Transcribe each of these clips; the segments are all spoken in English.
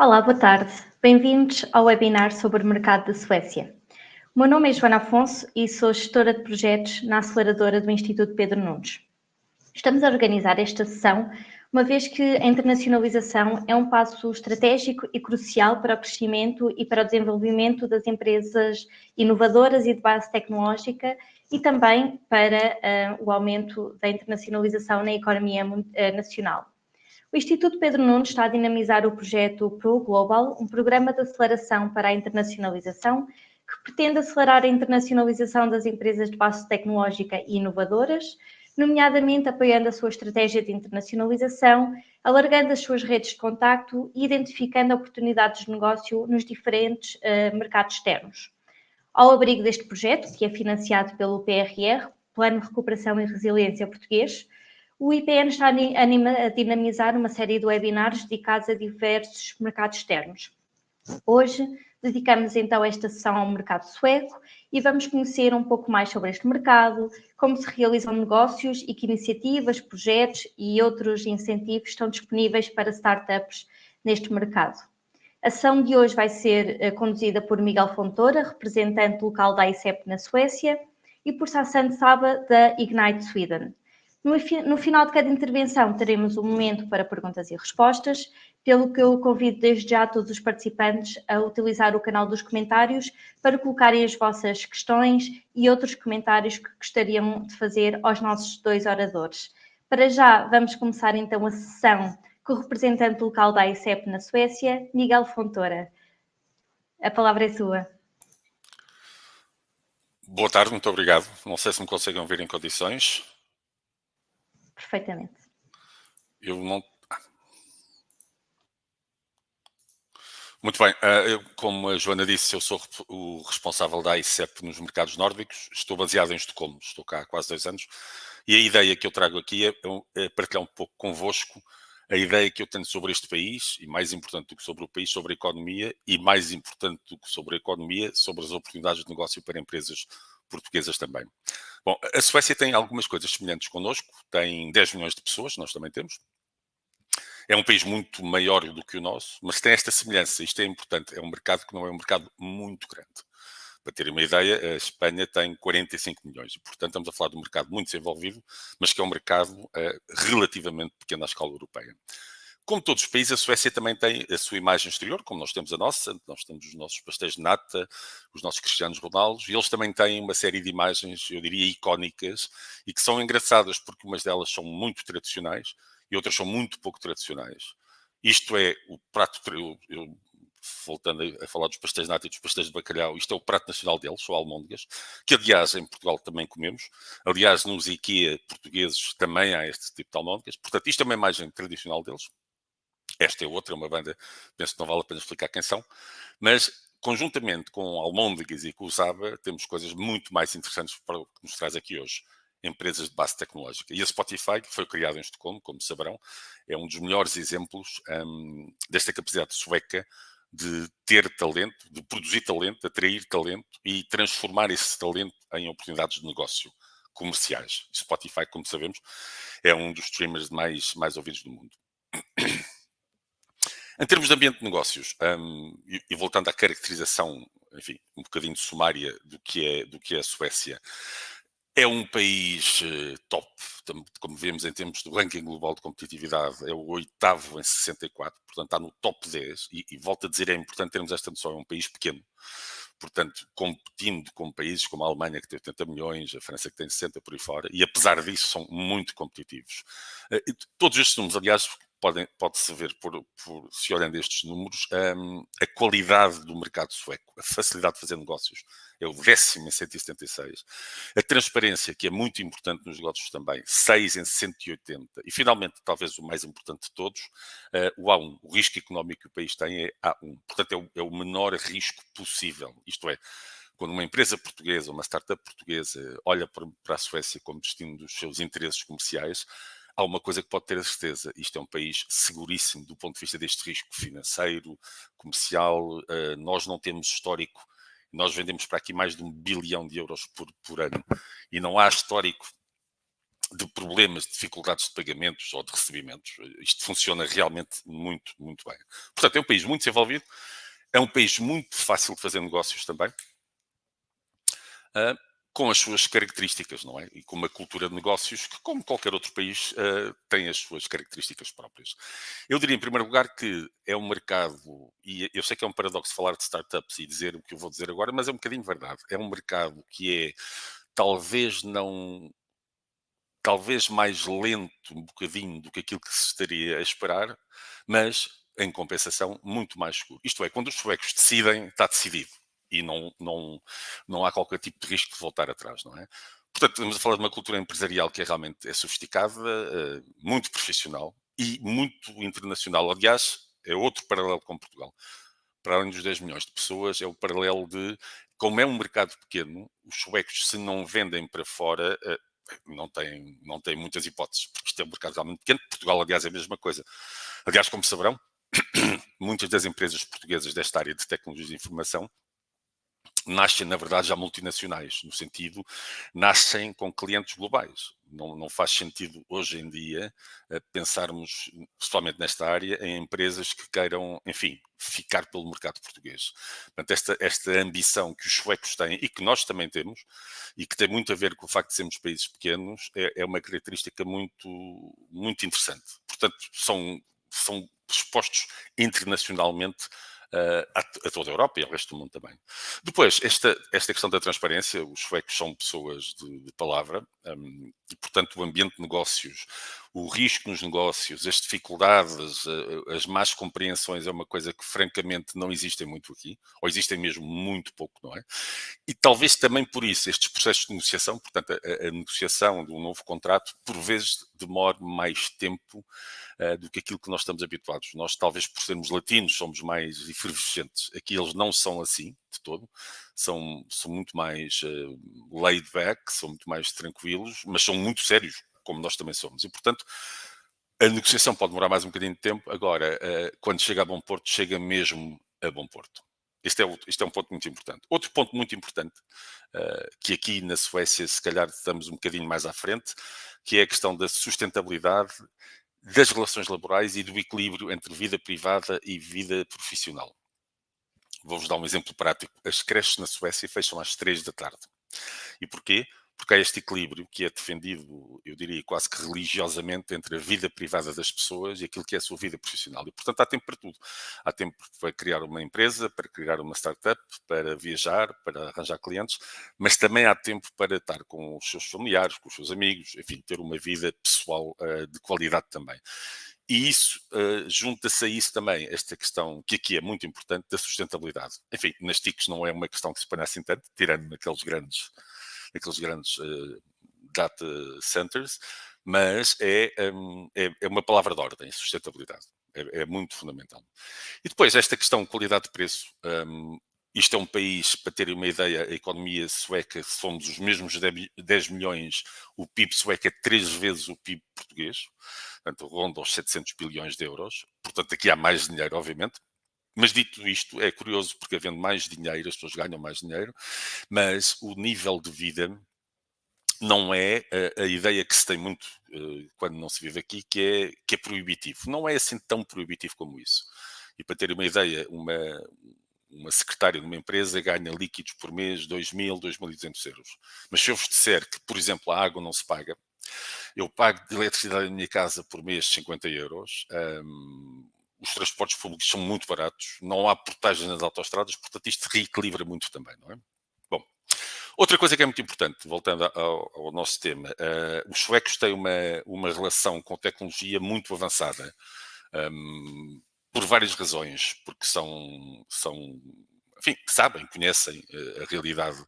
Olá, boa tarde. Bem-vindos ao webinar sobre o mercado da Suécia. O meu nome é Joana Afonso e sou gestora de projetos na aceleradora do Instituto Pedro Nunes. Estamos a organizar esta sessão, uma vez que a internacionalização é um passo estratégico e crucial para o crescimento e para o desenvolvimento das empresas inovadoras e de base tecnológica e também para o aumento da internacionalização na economia nacional. O Instituto Pedro Nunes está a dinamizar o projeto Pro Global, um programa de aceleração para a internacionalização que pretende acelerar a internacionalização das empresas de base tecnológica e inovadoras, nomeadamente apoiando a sua estratégia de internacionalização, alargando as suas redes de contacto e identificando oportunidades de negócio nos diferentes mercados externos. Ao abrigo deste projeto, que é financiado pelo PRR, Plano de Recuperação e Resiliência Português, o IPN está a dinamizar uma série de webinars dedicados a diversos mercados externos. Hoje, dedicamos então esta sessão ao mercado sueco e vamos conhecer um pouco mais sobre este mercado, como se realizam negócios e que iniciativas, projetos e outros incentivos estão disponíveis para startups neste mercado. A sessão de hoje vai ser conduzida por Miguel Fontoura, representante local da ICEP na Suécia, e por Sassan Saba, da Ignite Sweden. No final de cada intervenção teremos um momento para perguntas e respostas, pelo que eu convido desde já todos os participantes a utilizar o canal dos comentários para colocarem as vossas questões e outros comentários que gostariam de fazer aos nossos dois oradores. Para já, vamos começar então a sessão com o representante local da ICEP na Suécia, Miguel Fontoura. A palavra é sua. Boa tarde, muito obrigado. Não sei se me conseguem ver em condições. Perfeitamente. Eu não... Muito bem, como a Joana disse, eu sou o responsável da ICEP nos mercados nórdicos, estou baseado em Estocolmo, estou cá há quase 2 anos, e a ideia que eu trago aqui é partilhar um pouco convosco a ideia que eu tenho sobre este país, e mais importante do que sobre o país, sobre a economia, e mais importante do que sobre a economia, sobre as oportunidades de negócio para empresas portuguesas também. Bom, a Suécia tem algumas coisas semelhantes connosco, tem 10 milhões de pessoas, nós também temos. É um país muito maior do que o nosso, mas tem esta semelhança, isto é importante, é um mercado que não é um mercado muito grande. Para terem uma ideia, a Espanha tem 45 milhões, e portanto estamos a falar de um mercado muito desenvolvido, mas que é um mercado relativamente pequeno à escala europeia. Como todos os países, a Suécia também tem a sua imagem exterior, como nós temos a nossa, nós temos os nossos pastéis de nata, os nossos Cristianos Ronaldos, e eles também têm uma série de imagens, eu diria, icónicas, e que são engraçadas porque umas delas são muito tradicionais e outras são muito pouco tradicionais. Isto é o prato, voltando a falar dos pastéis de nata e dos pastéis de bacalhau, isto é o prato nacional deles, são almôndegas, que aliás em Portugal também comemos. Aliás, nos IKEA portugueses também há este tipo de almôndegas. Portanto, isto é uma imagem tradicional deles. Esta é outra, uma banda, penso que não vale a pena explicar quem são, mas conjuntamente com almôndegas e com o Zaba, temos coisas muito mais interessantes para o que nos traz aqui hoje. Empresas de base tecnológica. E a Spotify, que foi criada em Estocolmo, como saberão, é um dos melhores exemplos desta capacidade sueca de ter talento, de produzir talento, atrair talento e transformar esse talento em oportunidades de negócio comerciais. Spotify, como sabemos, é um dos streamers mais ouvidos do mundo. Em termos de ambiente de negócios, e voltando à caracterização, enfim, um bocadinho sumária do que é a Suécia, é um país top, como vemos em termos do ranking global de competitividade, é o 8º em 64, portanto está no top 10, e volto a dizer, é importante termos esta noção, é um país pequeno, portanto, competindo com países como a Alemanha, que tem 80 milhões, a França, que tem 60, por aí fora, e apesar disso são muito competitivos. Todos estes números, aliás, pode-se ver, se olhando estes números, a qualidade do mercado sueco, a facilidade de fazer negócios, é o 10º em 176. A transparência, que é muito importante nos negócios também, 6 em 180. E, finalmente, talvez o mais importante de todos, o A1, o risco económico que o país tem é A1. Portanto, é o menor risco possível. Isto é, quando uma empresa portuguesa, uma startup portuguesa, olha para a Suécia como destino dos seus interesses comerciais, há uma coisa que pode ter a certeza, isto é um país seguríssimo do ponto de vista deste risco financeiro, comercial, nós não temos histórico, nós vendemos para aqui mais de 1 bilhão de euros por ano, e não há histórico de problemas, de dificuldades de pagamentos ou de recebimentos. Isto funciona realmente muito, muito bem. Portanto, é um país muito desenvolvido, é um país muito fácil de fazer negócios também, com as suas características, não é? E com uma cultura de negócios que, como qualquer outro país, tem as suas características próprias. Eu diria, em primeiro lugar, que é um mercado, e eu sei que é um paradoxo falar de startups e dizer o que eu vou dizer agora, mas é um bocadinho verdade. É um mercado que é talvez não talvez mais lento um bocadinho do que aquilo que se estaria a esperar, mas, em compensação, muito mais seguro. Isto é, quando os suecos decidem, está decidido. E não há qualquer tipo de risco de voltar atrás, não é? Portanto, estamos a falar de uma cultura empresarial que realmente é sofisticada, muito profissional e muito internacional. Aliás, é outro paralelo com Portugal. Para além dos 10 milhões de pessoas, é o paralelo de, como é um mercado pequeno, os suecos, se não vendem para fora, não tem muitas hipóteses, porque isto é um mercado realmente pequeno. Portugal, aliás, é a mesma coisa. Aliás, como saberão, muitas das empresas portuguesas desta área de tecnologias de informação nascem, na verdade, já multinacionais, no sentido, nascem com clientes globais. Não faz sentido, hoje em dia, pensarmos, principalmente nesta área, em empresas que queiram, enfim, ficar pelo mercado português. Portanto, esta ambição que os suecos têm e que nós também temos, e que tem muito a ver com o facto de sermos países pequenos, é uma característica muito, muito interessante. Portanto, são expostos internacionalmente a toda a Europa e ao resto do mundo também. Depois, esta questão da transparência, os suecos são pessoas de palavra, e, portanto, o ambiente de negócios, o risco nos negócios, as dificuldades, as más compreensões é uma coisa que, francamente, não existem muito aqui, ou existem mesmo muito pouco, não é? E talvez também por isso estes processos de negociação, portanto, a negociação de um novo contrato, por vezes demore mais tempo do que aquilo que nós estamos habituados. Nós, talvez por sermos latinos, somos mais efervescentes. Aqui eles não são assim, de todo. São muito mais laid back, são muito mais tranquilos, mas são muito sérios, como nós também somos. E, portanto, a negociação pode demorar mais um bocadinho de tempo. Agora, quando chega a bom porto, chega mesmo a bom porto. Este é um ponto muito importante. Outro ponto muito importante, que aqui na Suécia, se calhar, estamos um bocadinho mais à frente, que é a questão da sustentabilidade das relações laborais e do equilíbrio entre vida privada e vida profissional. Vou-vos dar um exemplo prático. As creches na Suécia fecham às 3 da tarde. E porquê? Porque há este equilíbrio que é defendido, eu diria quase que religiosamente, entre a vida privada das pessoas e aquilo que é a sua vida profissional. E, portanto, há tempo para tudo. Há tempo para criar uma empresa, para criar uma startup, para viajar, para arranjar clientes, mas também há tempo para estar com os seus familiares, com os seus amigos, enfim, ter uma vida pessoal de qualidade também. E isso, junta-se a isso também, esta questão que aqui é muito importante, da sustentabilidade. Enfim, nas TICs não é uma questão que se põe assim tanto, tirando naqueles grandes data centers, mas é uma palavra de ordem, sustentabilidade. É muito fundamental. E depois, esta questão de qualidade de preço. Isto é um país, para terem uma ideia, a economia sueca, somos os mesmos 10 milhões, o PIB sueco é 3 vezes o PIB português, portanto, ronda aos 700 bilhões de euros. Portanto, aqui há mais dinheiro, obviamente. Mas dito isto, é curioso, porque havendo mais dinheiro, as pessoas ganham mais dinheiro, mas o nível de vida não é a ideia que se tem muito quando não se vive aqui, que é proibitivo. Não é assim tão proibitivo como isso. E para ter uma ideia, uma secretária de uma empresa ganha líquidos por mês 2.000, 2.200 euros. Mas se eu vos disser que, por exemplo, a água não se paga, eu pago de eletricidade na minha casa por mês 50 euros, os transportes públicos são muito baratos, não há portagens nas autoestradas, portanto isto reequilibra muito também, não é? Bom, outra coisa que é muito importante, voltando ao nosso tema, os suecos têm uma relação com tecnologia muito avançada, por várias razões, porque enfim, sabem, conhecem a realidade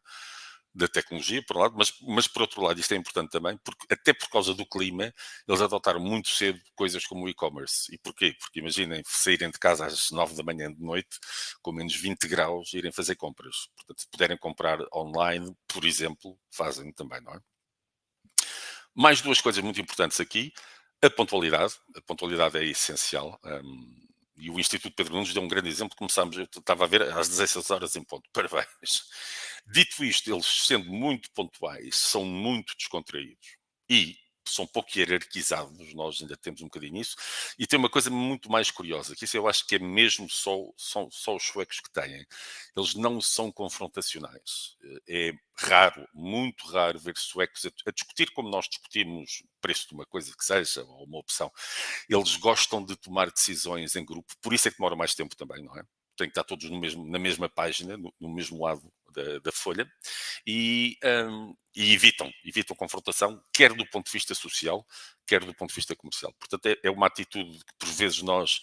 da tecnologia, por um lado, mas por outro lado, isto é importante também, porque até por causa do clima, eles adotaram muito cedo coisas como o e-commerce. E porquê? Porque imaginem saírem de casa às 9 da manhã de noite, com menos 20 graus, e irem fazer compras. Portanto, se puderem comprar online, por exemplo, fazem também, não é? Mais duas coisas muito importantes aqui. A pontualidade é essencial. E o Instituto Pedro Nunes deu um grande exemplo. Começámos, eu estava a ver, às 16 horas em ponto. Parabéns. Dito isto, eles sendo muito pontuais, são muito descontraídos. E são pouco hierarquizados, nós ainda temos um bocadinho isso, e tem uma coisa muito mais curiosa, que isso eu acho que é mesmo são só os suecos que têm. Eles não são confrontacionais. É raro, muito raro ver suecos a discutir como nós discutimos o preço de uma coisa que seja, ou uma opção. Eles gostam de tomar decisões em grupo, por isso é que demora mais tempo também, não é? Tem que estar todos na mesma página, no mesmo lado da folha, e evitam confrontação, quer do ponto de vista social, quer do ponto de vista comercial. Portanto, é uma atitude que, por vezes, nós,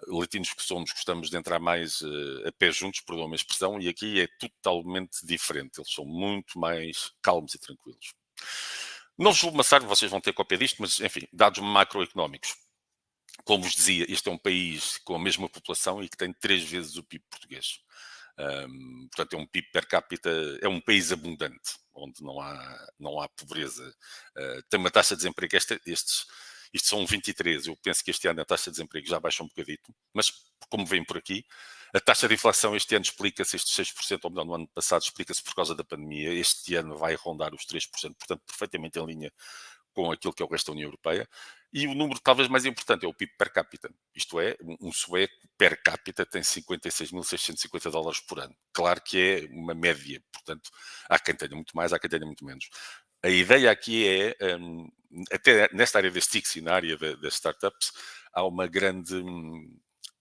latinos que somos, gostamos de entrar mais a pé juntos, perdoam a minha expressão, e aqui é totalmente diferente. Eles são muito mais calmos e tranquilos. Não vos vou amassar, vocês vão ter cópia disto, mas, enfim, dados macroeconómicos. Como vos dizia, este é um país com a mesma população e que tem 3 vezes o PIB português. Portanto, é um PIB per capita, é um país abundante, onde não há pobreza. Tem uma taxa de desemprego, isto são 23, eu penso que este ano a taxa de desemprego já baixa um bocadito, mas como vem por aqui, a taxa de inflação este ano explica-se, estes 6%, ou melhor, no ano passado explica-se por causa da pandemia, este ano vai rondar os 3%, portanto, perfeitamente em linha com aquilo que é o resto da União Europeia. E o número talvez mais importante é o PIB per capita. Isto é, um sueco per capita tem 56.650 dólares por ano. Claro que é uma média, portanto, há quem tenha muito mais, há quem tenha muito menos. A ideia aqui é, até nesta área das TICs e na área das startups, há uma grande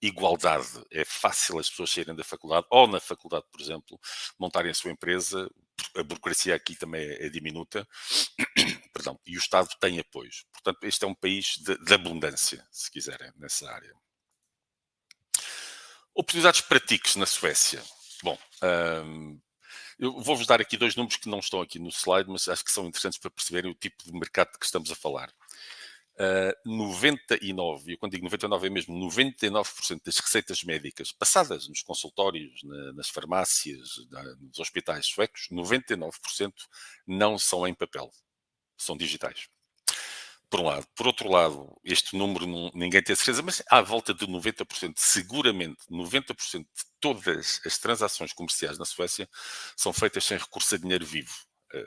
igualdade. É fácil as pessoas saírem da faculdade, ou na faculdade, por exemplo, montarem a sua empresa. A burocracia aqui também é diminuta. Perdão, e o Estado tem apoios. Portanto, este é um país de abundância, se quiserem, nessa área. Oportunidades para TICs na Suécia. Bom, eu vou-vos dar aqui 2 números que não estão aqui no slide, mas acho que são interessantes para perceberem o tipo de mercado de que estamos a falar. 99, e quando digo 99 é mesmo 99% das receitas médicas passadas nos consultórios, nas farmácias, nos hospitais suecos, 99% não são em papel, são digitais. Por um lado. Por outro lado, este número ninguém tem certeza, mas à volta de 90%, seguramente 90% de todas as transações comerciais na Suécia são feitas sem recurso a dinheiro vivo,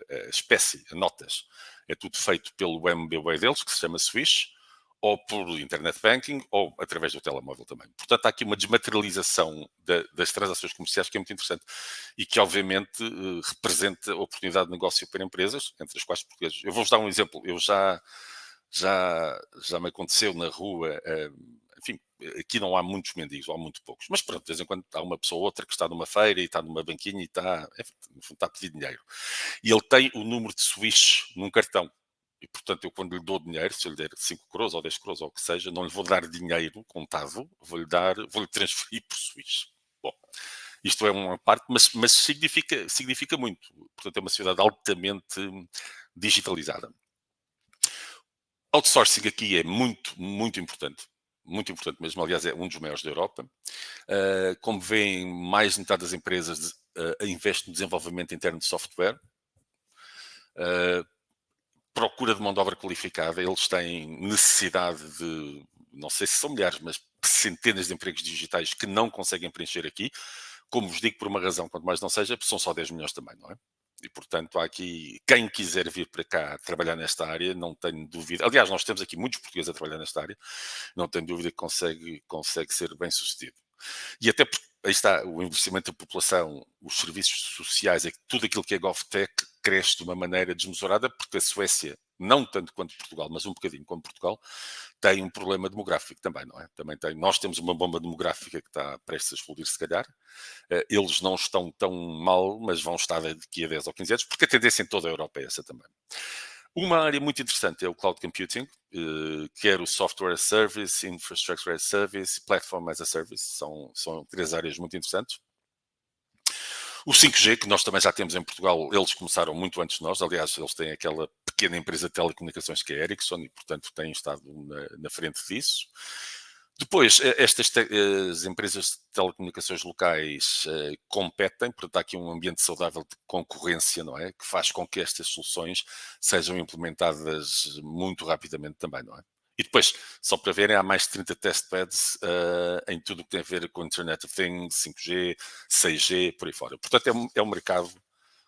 a espécie, a notas. É tudo feito pelo MBWay deles, que se chama Swish, ou por internet banking, ou através do telemóvel também. Portanto, há aqui uma desmaterialização das transações comerciais que é muito interessante e que, obviamente, representa oportunidade de negócio para empresas, entre as quais portugueses. Eu vou-vos dar um exemplo. Eu já me aconteceu na rua, enfim, aqui não há muitos mendigos, ou há muito poucos, mas pronto, de vez em quando há uma pessoa ou outra que está numa feira e está numa banquinha e está a pedir dinheiro. E ele tem o número de Swish num cartão. E, portanto, eu quando lhe dou dinheiro, se eu lhe der 5 coroas ou 10 coroas ou o que seja, não lhe vou dar dinheiro contado, vou-lhe transferir por Swish. Bom, isto é uma parte, mas significa muito. Portanto, é uma sociedade altamente digitalizada. Outsourcing aqui é muito, muito importante. Muito importante mesmo. Aliás, é um dos maiores da Europa. Como veem, mais de metade das empresas investe no desenvolvimento interno de software. Procura de mão de obra qualificada. Eles têm necessidade de, não sei se são milhares, mas centenas de empregos digitais que não conseguem preencher aqui. Como vos digo, por uma razão, quanto mais não seja, são só 10 milhões também, não é? E, portanto, há aqui, quem quiser vir para cá trabalhar nesta área, não tenho dúvida. Aliás, nós temos aqui muitos portugueses a trabalhar nesta área, não tenho dúvida que consegue ser bem sucedido. E até porque aí está o investimento da população, os serviços sociais, tudo aquilo que é GovTech cresce de uma maneira desmesurada, porque a Suécia, não tanto quanto Portugal, mas um bocadinho como Portugal, tem um problema demográfico também, não é? Nós temos uma bomba demográfica que está prestes a explodir, se calhar. Eles não estão tão mal, mas vão estar daqui a 10 ou 15 anos, porque a tendência em toda a Europa é essa também. Uma área muito interessante é o cloud computing, quer o software as service, infrastructure as service, platform as a service, são 3 áreas muito interessantes. O 5G, que nós também já temos em Portugal, eles começaram muito antes de nós. Aliás, eles têm aquela pequena empresa de telecomunicações que é a Ericsson e, portanto, têm estado na frente disso. Depois, as empresas de telecomunicações locais competem, portanto, há aqui um ambiente saudável de concorrência, não é? Que faz com que estas soluções sejam implementadas muito rapidamente também, não é? E depois, só para verem, há mais de 30 testbeds em tudo o que tem a ver com Internet of Things, 5G, 6G, por aí fora. Portanto, é um mercado,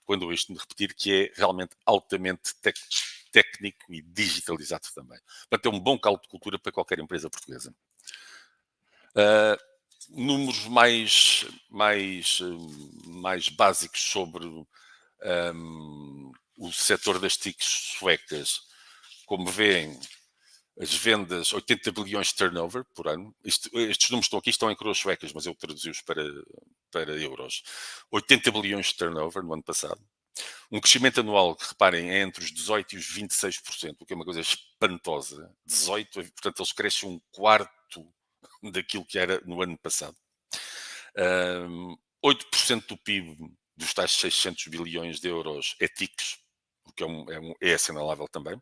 quando isto me repetir, que é realmente altamente técnico e digitalizado também. Portanto, é um bom caldo de cultura para qualquer empresa portuguesa. Números mais básicos sobre o setor das TICs suecas. Como veem, as vendas, 80 bilhões de turnover por ano. Estes números estão aqui, estão em coroas suecas, mas eu traduzi-os para euros. 80 bilhões de turnover no ano passado. Um crescimento anual que, reparem, é entre os 18% e os 26%, o que é uma coisa espantosa. 18%, portanto, eles crescem um quarto daquilo que era no ano passado. 8% do PIB dos tais 600 bilhões de euros é TICs, o que é assinalável também.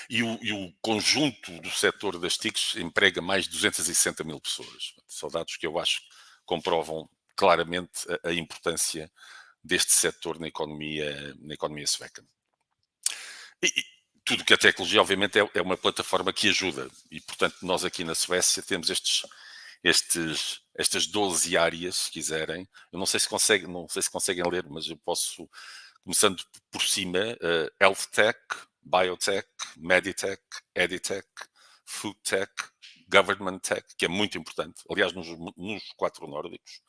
E o conjunto do setor das TICs emprega mais de 260 mil pessoas. São dados que eu acho que comprovam claramente a importância deste setor na economia sueca. E tudo que a tecnologia, obviamente, é uma plataforma que ajuda. E, portanto, nós aqui na Suécia temos estas 12 áreas, se quiserem. Eu não sei se conseguem ler, mas eu posso, começando por cima, Health Tech, Biotech, Meditech, Editech, Food Tech, Government Tech, que é muito importante, aliás, nos 4 nórdicos,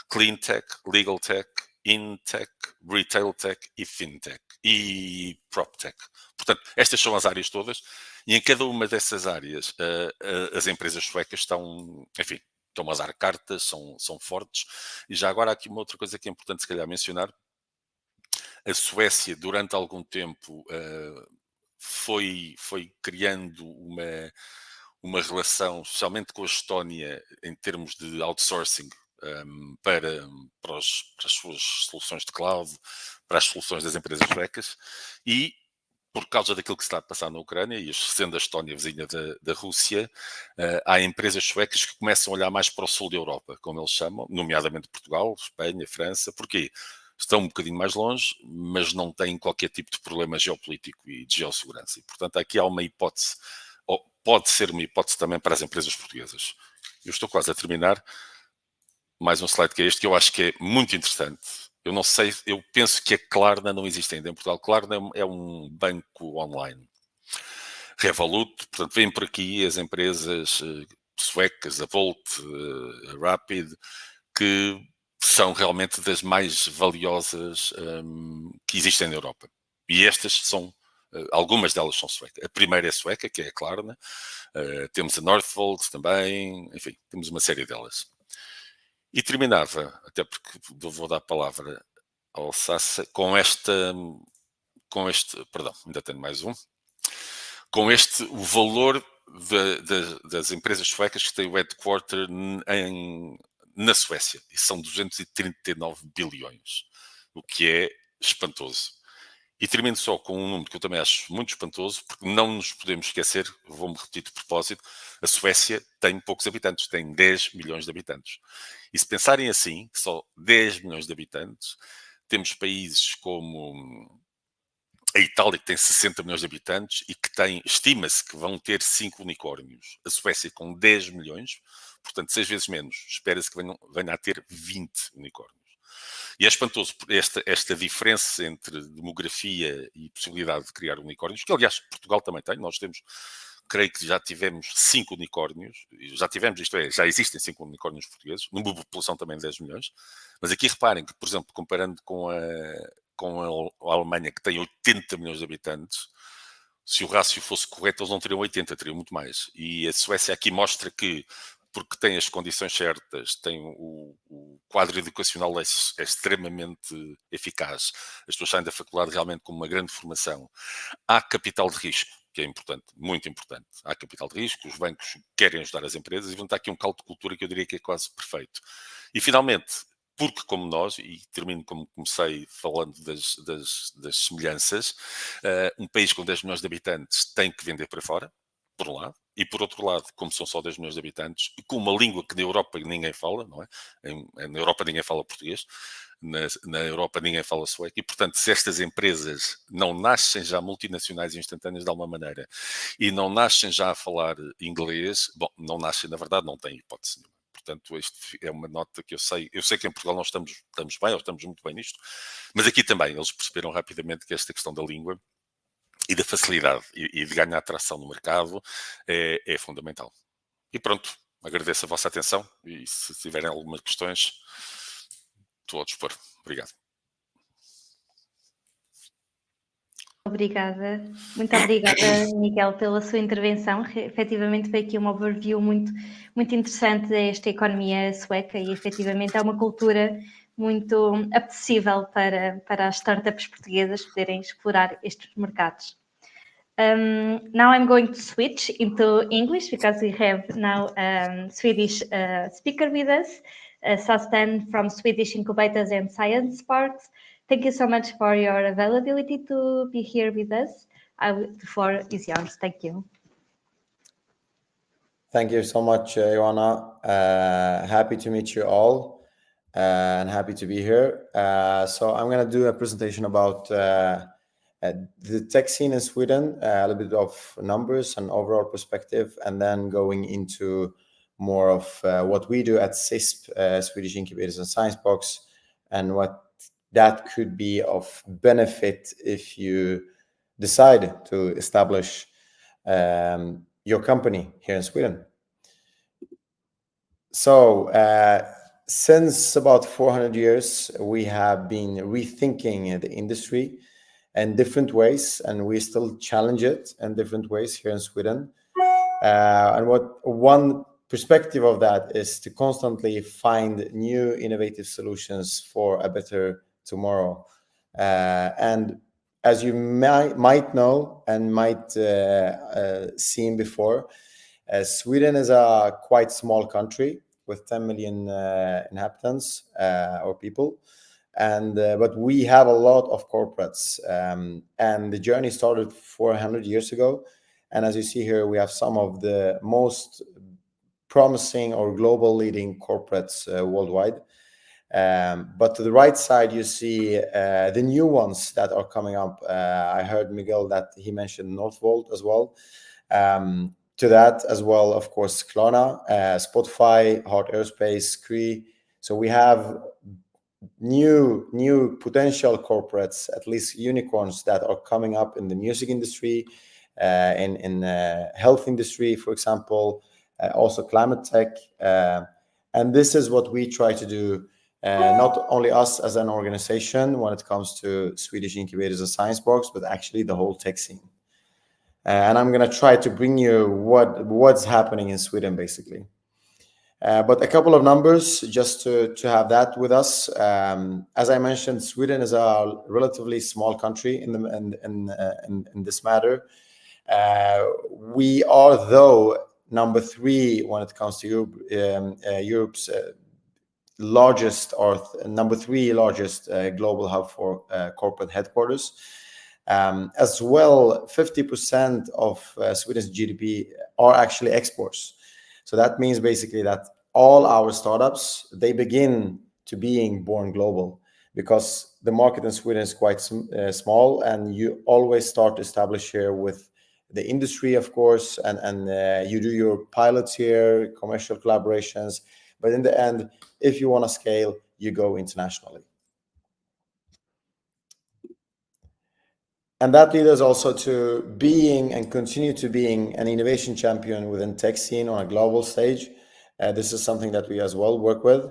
Clean Tech, Legal Tech, InTech, Retail Tech e FinTech e PropTech. Portanto, estas são as áreas todas e em cada uma dessas áreas as empresas suecas estão a dar cartas, são fortes. E já agora há aqui uma outra coisa que é importante se calhar mencionar. A Suécia, durante algum tempo, foi criando uma relação, especialmente com a Estónia, em termos de outsourcing, para as suas soluções de cloud, para as soluções das empresas suecas, e por causa daquilo que se está a passar na Ucrânia, e sendo a Estónia vizinha da Rússia, há empresas suecas que começam a olhar mais para o sul da Europa, como eles chamam, nomeadamente Portugal, Espanha, França. Porquê? Estão um bocadinho mais longe, mas não têm qualquer tipo de problema geopolítico e de geossegurança. E, portanto, aqui há uma hipótese, ou pode ser uma hipótese também para as empresas portuguesas. Eu estou quase a terminar. Mais um slide que é este, que eu acho que é muito interessante. Eu não sei, eu penso que a Klarna não existe ainda em Portugal. Klarna é um banco online. Revolut, portanto, vêm por aqui as empresas suecas, a Volt, a Rapid, que são realmente das mais valiosas que existem na Europa. E estas são, algumas delas são suecas. A primeira é sueca, que é a Klarna. Temos a Northvolt também, enfim, temos uma série delas. E terminava, até porque vou dar a palavra ao Sassa, perdão, ainda tenho mais um, o valor das empresas suecas que têm o headquarter na Suécia. E são 239 bilhões, o que é espantoso. E termino só com um número que eu também acho muito espantoso, porque não nos podemos esquecer, vou-me repetir de propósito, a Suécia tem poucos habitantes, tem 10 milhões de habitantes. E se pensarem assim, só 10 milhões de habitantes, temos países como a Itália, que tem 60 milhões de habitantes e que estima-se que vão ter 5 unicórnios. A Suécia com 10 milhões, portanto 6 vezes menos, espera-se que venha a ter 20 unicórnios. E é espantoso esta diferença entre demografia e possibilidade de criar unicórnios, que aliás Portugal também tem. Nós temos, creio que já tivemos 5 unicórnios, já existem 5 unicórnios portugueses, numa população também de 10 milhões, mas aqui reparem que, por exemplo, comparando com a Alemanha, que tem 80 milhões de habitantes, se o rácio fosse correto, eles não teriam 80, teriam muito mais. E a Suécia aqui mostra que, porque tem as condições certas, tem o quadro educacional é extremamente eficaz, as pessoas saem da faculdade realmente com uma grande formação. Há capital de risco, que é importante, muito importante. Há capital de risco, os bancos querem ajudar as empresas e vão estar aqui um caldo de cultura que eu diria que é quase perfeito. E finalmente, porque como nós, e termino como comecei falando das semelhanças, um país com 10 milhões de habitantes tem que vender para fora, por um lado, e por outro lado, como são só 10 milhões de habitantes, e com uma língua que na Europa ninguém fala, não é? Na Europa ninguém fala português, na Europa ninguém fala sueco, e portanto, se estas empresas não nascem já multinacionais instantâneas de alguma maneira, e não nascem já a falar inglês, bom, não nascem, na verdade, não têm hipótese nenhuma. Portanto, isto é uma nota que eu sei que em Portugal nós estamos bem, ou estamos muito bem nisto, mas aqui também eles perceberam rapidamente que esta questão da língua e da facilidade e de ganhar atração no mercado é fundamental. E pronto, agradeço a vossa atenção e se tiverem algumas questões, estou ao dispor. Obrigado. Obrigada, muito obrigada, Miguel, pela sua intervenção. Efetivamente foi aqui um overview muito interessante desta economia sueca e efetivamente é uma cultura muito apetecível para as startups portuguesas poderem explorar estes mercados. Now I'm going to switch into English because we have now Swedish speaker with us, Sasten from Swedish Incubators and Science Parks. Thank you so much for your availability to be here with us. The floor is yours. Thank you. Thank you so much, Joanna. Happy to meet you all and happy to be here. So I'm going to do a presentation about the tech scene in Sweden, a little bit of numbers and overall perspective, and then going into more of what we do at SISP, Swedish Incubators and Science Box, and what that could be of benefit if you decide to establish your company here in Sweden. So since about 400 years, we have been rethinking the industry in different ways, and we still challenge it in different ways here in Sweden. And what one perspective of that is to constantly find new innovative solutions for a better tomorrow. And as you might know and might seen before, Sweden is a quite small country with 10 million inhabitants or people. And but we have a lot of corporates, and the journey started 400 years ago. And as you see here, we have some of the most promising or global leading corporates worldwide. But to the right side, you see the new ones that are coming up. I heard Miguel that he mentioned Northvolt as well. To that as well, of course, Klarna, Spotify, Heart Aerospace, Cree. So we have new potential corporates, at least unicorns, that are coming up in the music industry, in health industry, for example, also climate tech. And this is what we try to do, not only us as an organization when it comes to Swedish Incubators and Science Box, but actually the whole tech scene. And I'm going to try to bring you what's happening in Sweden, basically. But a couple of numbers just to have that with us. As I mentioned, Sweden is a relatively small country in this matter. We are, though, number 3 when it comes to Europe's largest or number 3 largest global hub for corporate headquarters. As well, 50% of Sweden's GDP are actually exports. So that means basically that all our startups, they begin to being born global, because the market in Sweden is quite small, and you always start to establish here with the industry, of course, and you do your pilots here, commercial collaborations. But in the end, if you want to scale, you go internationally. And that leads us also to being and continue to being an innovation champion within tech scene on a global stage. This is something that we as well work with.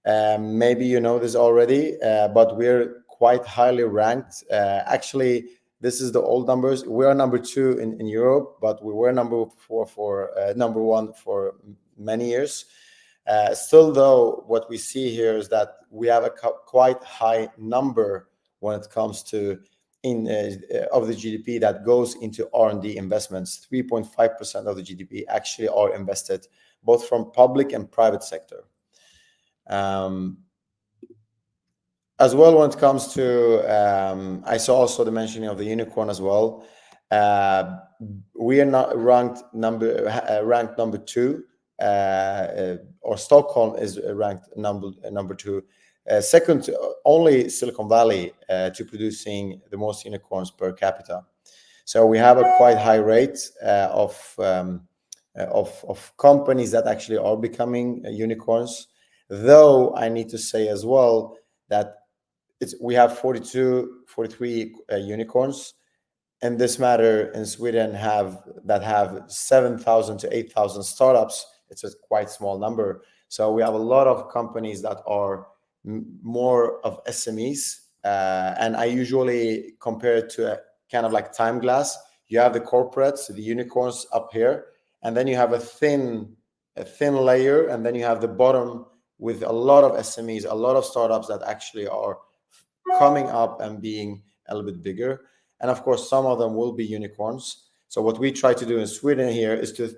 Maybe you know this already, but we're quite highly ranked. Actually, this is the old numbers. We are number 2 in Europe, but we were number 1 for many years. Still, though, what we see here is that we have a quite high number when it comes to of the GDP that goes into R&D investments. 3.5% of the GDP actually are invested both from public and private sector. As well, when it comes to, I saw also the mentioning of the unicorn as well. We are not ranked number 2, or Stockholm is ranked number 2. Second to only Silicon Valley to producing the most unicorns per capita. So we have a quite high rate of companies that actually are becoming unicorns. Though I need to say as well that we have 43 unicorns. in this matter in Sweden have 7,000 to 8,000 startups. It's a quite small number. So we have a lot of companies that are more of SMEs. And I usually compare it to a kind of like time glass. You have the corporates, the unicorns up here, and then you have a thin layer, and then you have the bottom with a lot of SMEs, a lot of startups that actually are coming up and being a little bit bigger. And of course, some of them will be unicorns. So what we try to do in Sweden here is to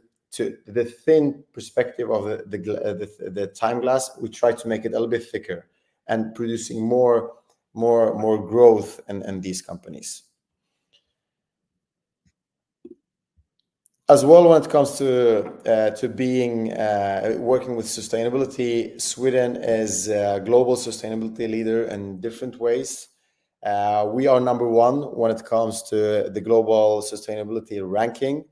the thin perspective of the time glass, we try to make it a little bit thicker and producing more growth in these companies. As well, when it comes to being working with sustainability, Sweden is a global sustainability leader in different ways. We are number one when it comes to the global sustainability ranking.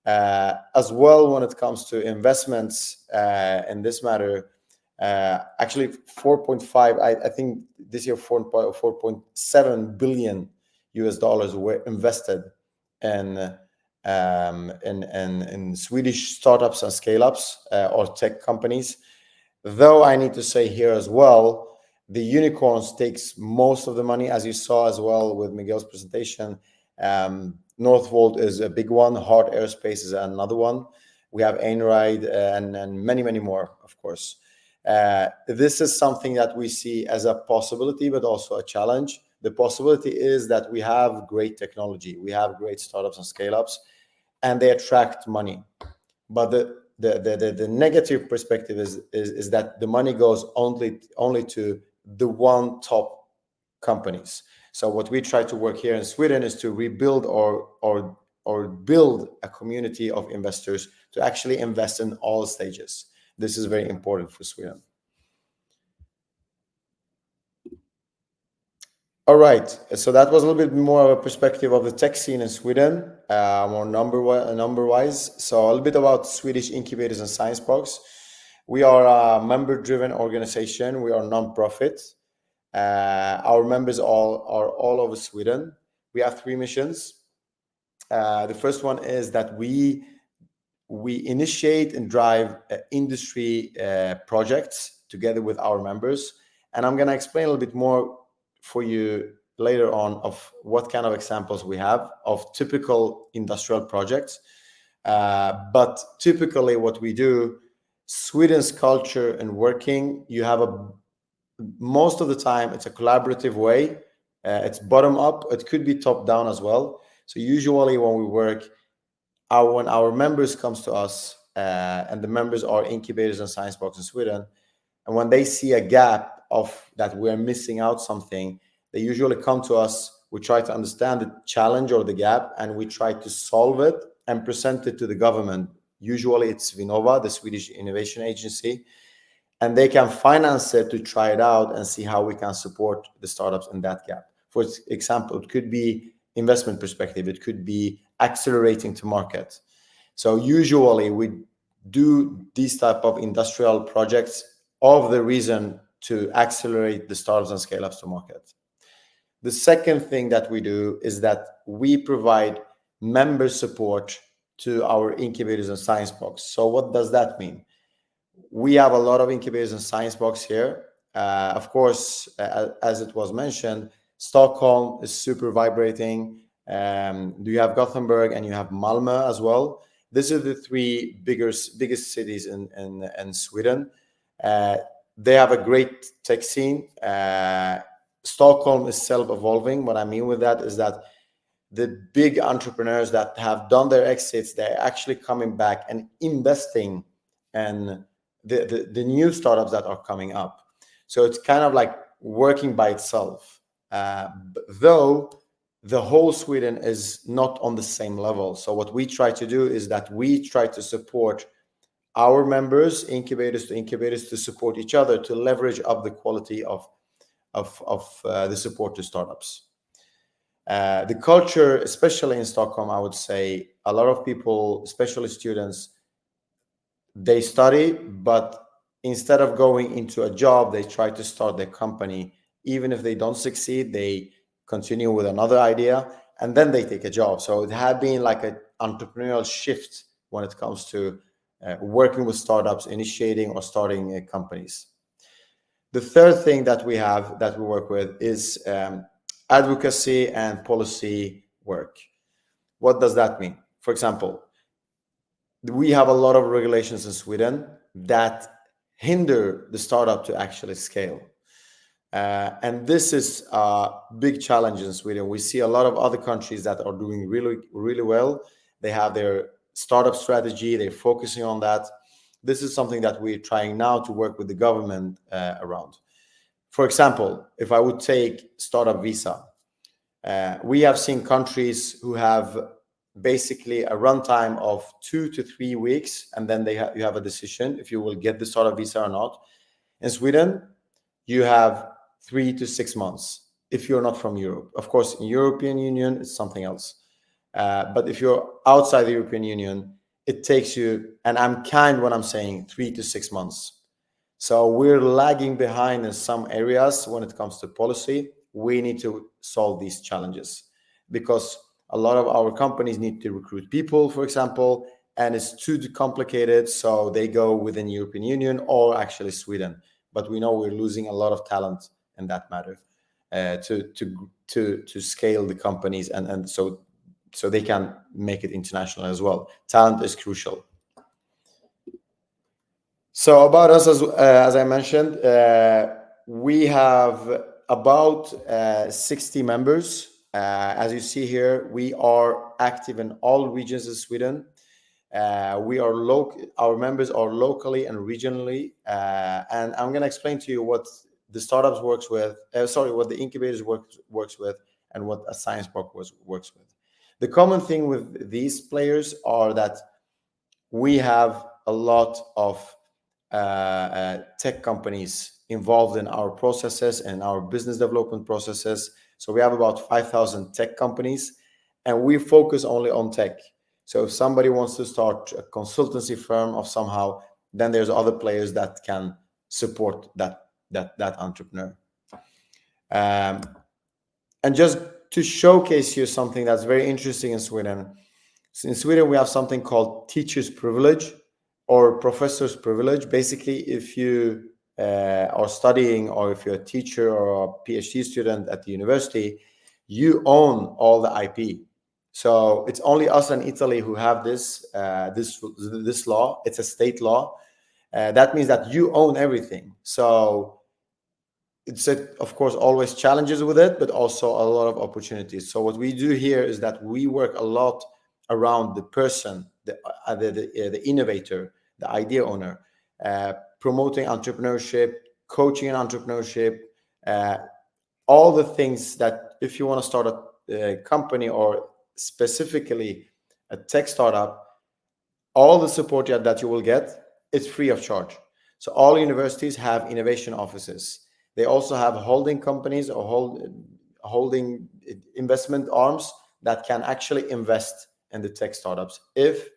As well, when it comes to investments in this matter, actually 4.5, I think this year 4.7 billion US dollars were invested in Swedish startups and scale-ups or tech companies. Though I need to say here as well, the unicorns takes most of the money, as you saw as well with Miguel's presentation. Northvolt is a big one. Heart Aerospace is another one. We have Einride and many more, of course. This is something that we see as a possibility, but also a challenge. The possibility is that we have great technology, we have great startups and scale-ups, and they attract money. But the negative perspective is that the money goes only to the one top companies. So what we try to work here in Sweden is to rebuild or build a community of investors to actually invest in all stages. This is very important for Sweden. All right, so that was a little bit more of a perspective of the tech scene in Sweden, more number-wise. So a little bit about Swedish incubators and science parks. We are a member-driven organization. We are non-profit. Our members are all over Sweden. We have 3 missions. The first one is that we initiate and drive industry projects together with our members. And I'm going to explain a little bit more for you later on of what kind of examples we have of typical industrial projects. But typically what we do, Sweden's culture and working, you have most of the time it's a collaborative way. It's bottom up. It could be top down as well. So usually when we work, when our members comes to us, and the members are incubators and science parks in Sweden, and when they see a gap of that we're missing out something, they usually come to us. We try to understand the challenge or the gap, and we try to solve it and present it to the government. Usually it's Vinnova, the Swedish Innovation Agency, and they can finance it to try it out and see how we can support the startups in that gap. For example, it could be investment perspective, it could be accelerating to market. So usually we do these type of industrial projects of the reason to accelerate the startups and scale-ups to market. The second thing that we do is that we provide member support to our incubators and science parks. So what does that mean? We have a lot of incubators and science parks here. Of course, as it was mentioned, Stockholm is super vibrating. You have Gothenburg and you have Malmö as well. These are the 3 biggest cities in Sweden. They have a great tech scene. Stockholm is self-evolving. What I mean with that is that the big entrepreneurs that have done their exits, they're actually coming back and investing in the new startups that are coming up. So it's kind of like working by itself. Though the whole Sweden is not on the same level. So what we try to do is that we try to support our members, incubators to support each other, to leverage up the quality of the support to startups. The culture, especially in Stockholm, I would say a lot of people, especially students, they study, but instead of going into a job, they try to start their company. Even if they don't succeed, they continue with another idea. and then they take a job. So it had been like an entrepreneurial shift when it comes to working with startups, initiating or starting companies. The third thing that we work with is advocacy and policy work. What does that mean? For example, we have a lot of regulations in Sweden that hinder the startup to actually scale. And this is a big challenge in Sweden. We see a lot of other countries that are doing really, really well. They have their startup strategy. They're focusing on that. This is something that we're trying now to work with the government around. For example, if I would take startup visa, we have seen countries who have basically a runtime of 2 to 3 weeks, and then you have a decision if you will get the startup visa or not. In Sweden, you have 3 to 6 months if you're not from Europe. Of course, in European Union, it's something else. But if you're outside the European Union, it takes you, and I'm kind when I'm saying 3 to 6 months. So we're lagging behind in some areas when it comes to policy. We need to solve these challenges because a lot of our companies need to recruit people, for example, and it's too complicated. So they go within European Union or actually Sweden. But we know we're losing a lot of talent in that matter to scale the companies and so they can make it international as well. Talent is crucial. So about us, as I mentioned, we have about 60 members. As you see here, we are active in all regions of Sweden. Our members are locally and regionally, and I'm going to explain to you what the startups works with. What the incubators works with, and what a science park works with. The common thing with these players are that we have a lot of tech companies involved in our processes and our business development processes. So we have about 5,000 tech companies, and we focus only on tech. So if somebody wants to start a consultancy firm of somehow, then there's other players that can support that entrepreneur. And just to showcase you something that's very interesting in Sweden. So in Sweden, we have something called teacher's privilege or professor's privilege. Basically, if you are studying, or if you're a teacher or a PhD student at the university, you own all the IP. So it's only us in Italy who have this law. It's a state law. That means that you own everything. So it's of course always challenges with it, but also a lot of opportunities. So what we do here is that we work a lot around the person, the innovator, the idea owner, promoting entrepreneurship, coaching in entrepreneurship, all the things that if you want to start a company or specifically a tech startup, all the support that you will get is free of charge. So all universities have innovation offices. They also have holding companies or holding investment arms that can actually invest in the tech startups if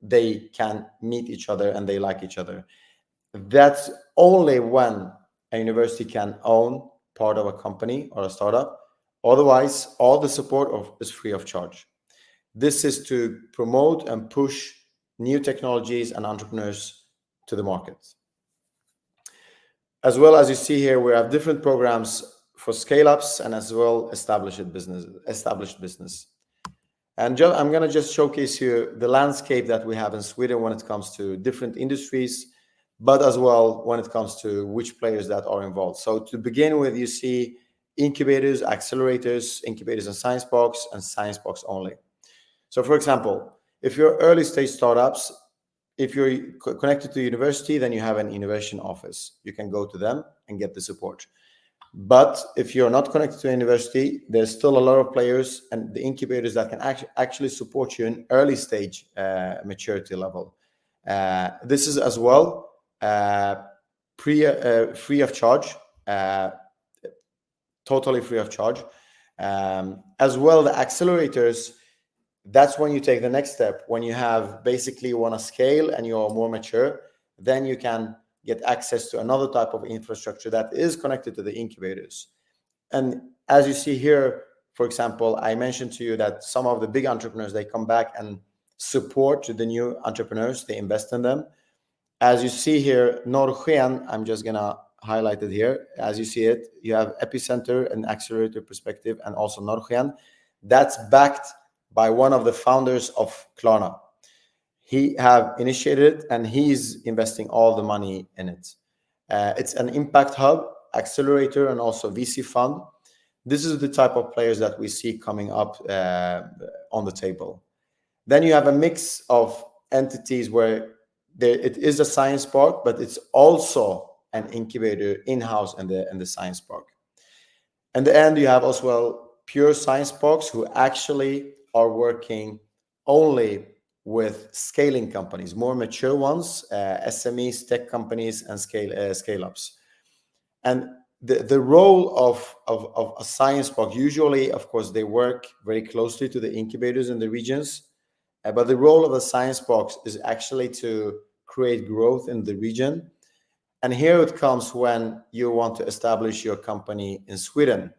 they can meet each other and they like each other. That's only when a university can own part of a company or a startup. Otherwise, all the support is free of charge. This is to promote and push new technologies and entrepreneurs to the market. As well, as you see here, we have different programs for scale-ups and as well established business. And I'm going to just showcase you the landscape that we have in Sweden when it comes to different industries, but as well when it comes to which players that are involved. So to begin with, you see incubators, accelerators, incubators and science parks only. So for example, if you're early stage startups, if you're connected to university, then you have an innovation office. You can go to them and get the support. But if you're not connected to a university, there's still a lot of players and the incubators that can actually support you in early stage maturity level. This is as well free of charge, totally free of charge. As well, the accelerators, that's when you take the next step. When you have basically want to scale and you're more mature, then you can get access to another type of infrastructure that is connected to the incubators. And as you see here, For example, I mentioned to you that some of the big entrepreneurs, they come back and support the new entrepreneurs, they invest in them. As you see here, Norrsken, I'm just gonna highlight it here. As you see it, you have epicenter and accelerator perspective, and also Norrsken. That's backed by one of the founders of Klarna. He have initiated it, and he's investing all the money in it. It's an impact hub, accelerator, and also VC fund. This is the type of players that we see coming up on the table. Then you have a mix of entities where it is a science park, but it's also an incubator in-house in the science park. And the end, you have as well pure science parks who actually are working only with scaling companies, more mature ones, SMEs, tech companies, and scale-ups. And the role of a science park, usually, of course, they work very closely to the incubators in the regions. But the role of the science parks is actually to create growth in the region. And here it comes when you want to establish your company in Sweden.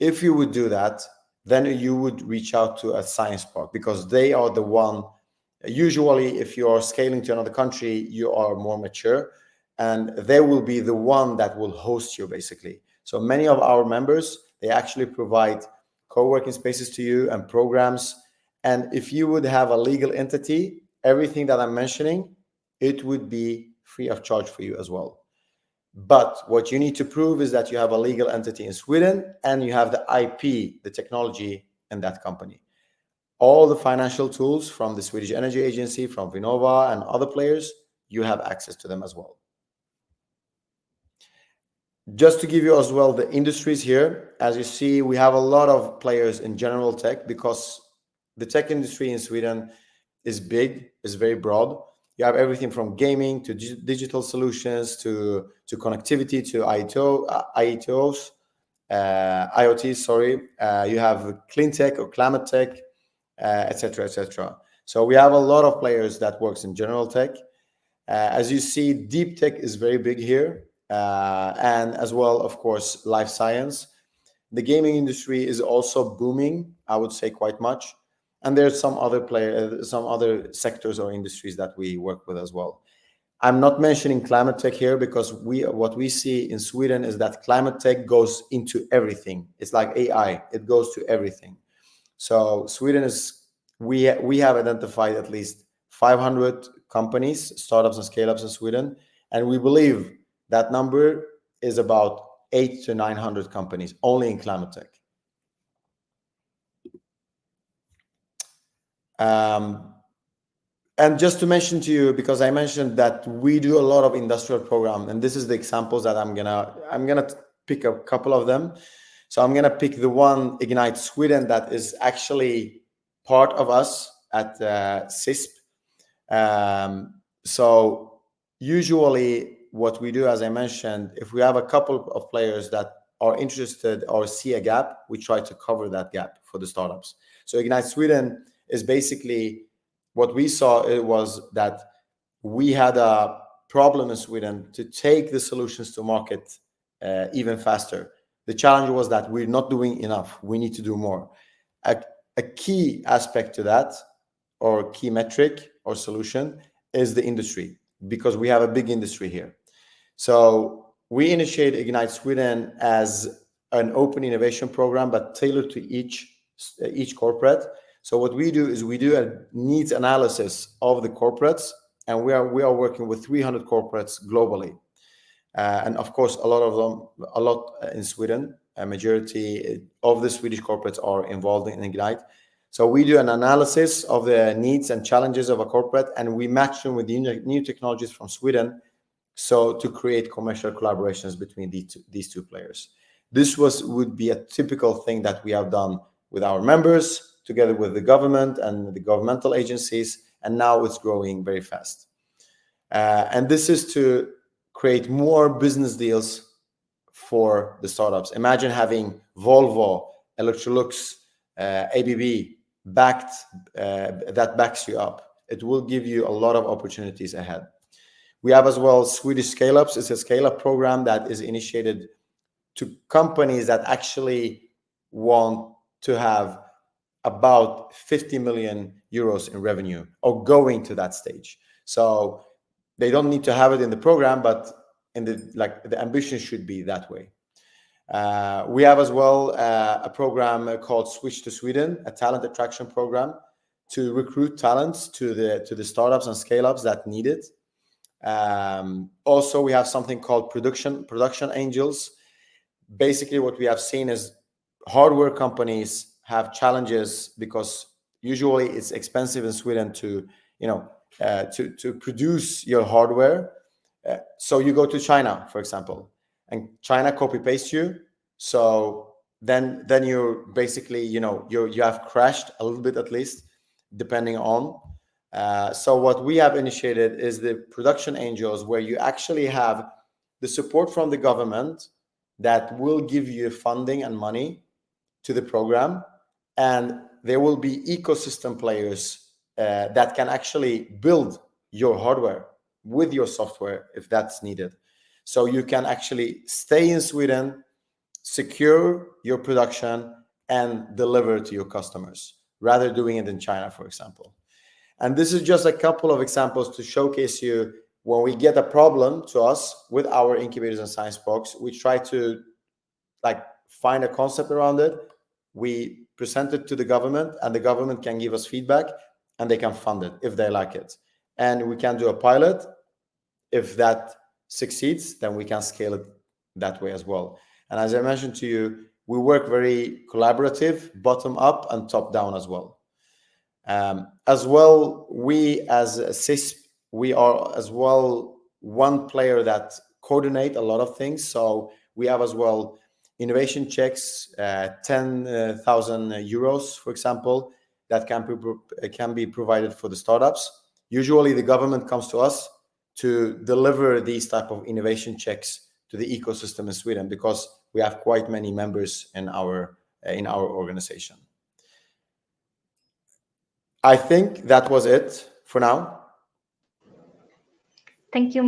If you would do that, then you would reach out to a science park, because they are the one. Usually, if you are scaling to another country, you are more mature, and they will be the one that will host you, basically. So many of our members, they actually provide co-working spaces to you and programs. And if you would have a legal entity, everything that I'm mentioning, it would be free of charge for you as well. But what you need to prove is that you have a legal entity in Sweden and you have the IP, the technology in that company. All the financial tools from the Swedish Energy Agency, from Vinnova and other players, you have access to them as well. Just to give you as well the industries here, as you see, we have a lot of players in general tech, because the tech industry in Sweden is big, is very broad. You have everything from gaming to digital solutions to connectivity to IoT. Sorry, you have clean tech or climate tech, etc., etc. So we have a lot of players that works in general tech. As you see, deep tech is very big here, and as well, of course, life science. The gaming industry is also booming, I would say, quite much. And there's some other sectors or industries that we work with as well. I'm not mentioning climate tech here, because what we see in Sweden is that climate tech goes into everything. It's like AI; it goes to everything. So Sweden we have identified at least 500 companies, startups and scale-ups in Sweden, and we believe that number is about 800 to 900 companies only in climate tech. And just to mention to you, because I mentioned that we do a lot of industrial program, and this is the examples that I'm gonna pick a couple of them. So I'm gonna pick the one, Ignite Sweden, that is actually part of us at CISP. So usually what we do, as I mentioned, if we have a couple of players that are interested or see a gap, we try to cover that gap for the startups. So Ignite Sweden is basically what we saw. It was that we had a problem in Sweden to take the solutions to market even faster. The challenge was that we're not doing enough. We need to do more. A key aspect to that, or key metric or solution, is the industry, because we have a big industry here. So we initiate Ignite Sweden as an open innovation program, but tailored to each corporate. So what we do is we do a needs analysis of the corporates, and we are working with 300 corporates globally, and of course a lot in Sweden. A majority of the Swedish corporates are involved in Ignite. So we do an analysis of the needs and challenges of a corporate, and we match them with the new technologies from Sweden, so to create commercial collaborations between these two players. This would be a typical thing that we have done with our members, together with the government and the governmental agencies, and now it's growing very fast. And this is to create more business deals for the startups. Imagine having Volvo, Electrolux, ABB that backs you up. It will give you a lot of opportunities ahead. We have as well Swedish Scale-Ups. It's a scale-up program that is initiated to companies that actually want to have about 50 million euros in revenue, or going to that stage. So they don't need to have it in the program, but in the ambition should be that way. We have as well a program called Switch to Sweden, a talent attraction program to recruit talents to the startups and scale-ups that need it. Also, we have something called production angels. Basically, what we have seen is hardware companies have challenges because usually it's expensive in Sweden to produce your hardware. So you go to China, for example, and China copy paste you. So then you're basically, you have crashed a little bit, at least, depending on. So what we have initiated is the production angels, where you actually have the support from the government that will give you funding and money to the program, and there will be ecosystem players that can actually build your hardware with your software if that's needed. So you can actually stay in Sweden, secure your production, and deliver to your customers, rather doing it in China, for example. And this is just a couple of examples to showcase you, when we get a problem to us with our incubators and science box, we try to find a concept around it. We present it to the government, and the government can give us feedback, and they can fund it if they like it. And we can do a pilot. If that succeeds, then we can scale it that way as well. And as I mentioned to you, we work very collaborative, bottom up and top down as well. As well, we as CISP, we are as well one player that coordinate a lot of things. So we have as well innovation checks, 10,000 euros, for example, that can be provided for the startups. Usually the government comes to us to deliver these type of innovation checks to the ecosystem in Sweden, because we have quite many members in our organization. I think that was it for now. Thank you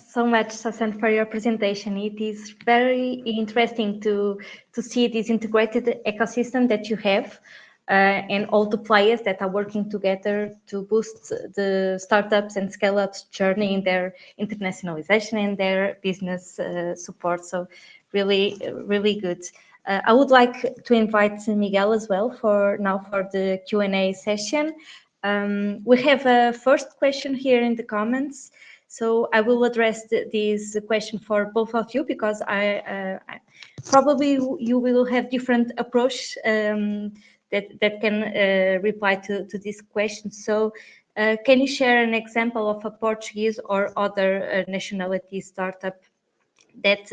so much, Sasan, for your presentation. It is very interesting to see this integrated ecosystem that you have, and all the players that are working together to boost the startups and scale-ups journey in their internationalization and their business support. So really, really good. I would like to invite Miguel as well for the Q&A session. We have a first question here in the comments. So I will address this question for both of you, because I probably you will have different approach that can reply to this question. So can you share an example of a Portuguese or other nationality startup that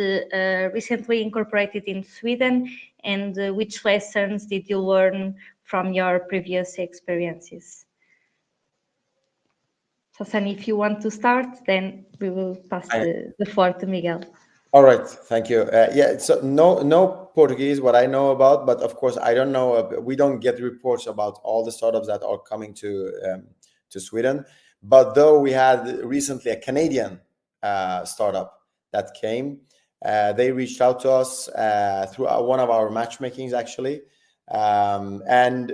recently incorporated in Sweden, and which lessons did you learn from your previous experiences? Sasan, if you want to start, then we will pass the floor to Miguel. All right, thank you. Yeah, so no Portuguese, what I know about, but of course I don't know. We don't get reports about all the startups that are coming to Sweden. But though we had recently a Canadian startup that came, they reached out to us through one of our matchmakings, actually. And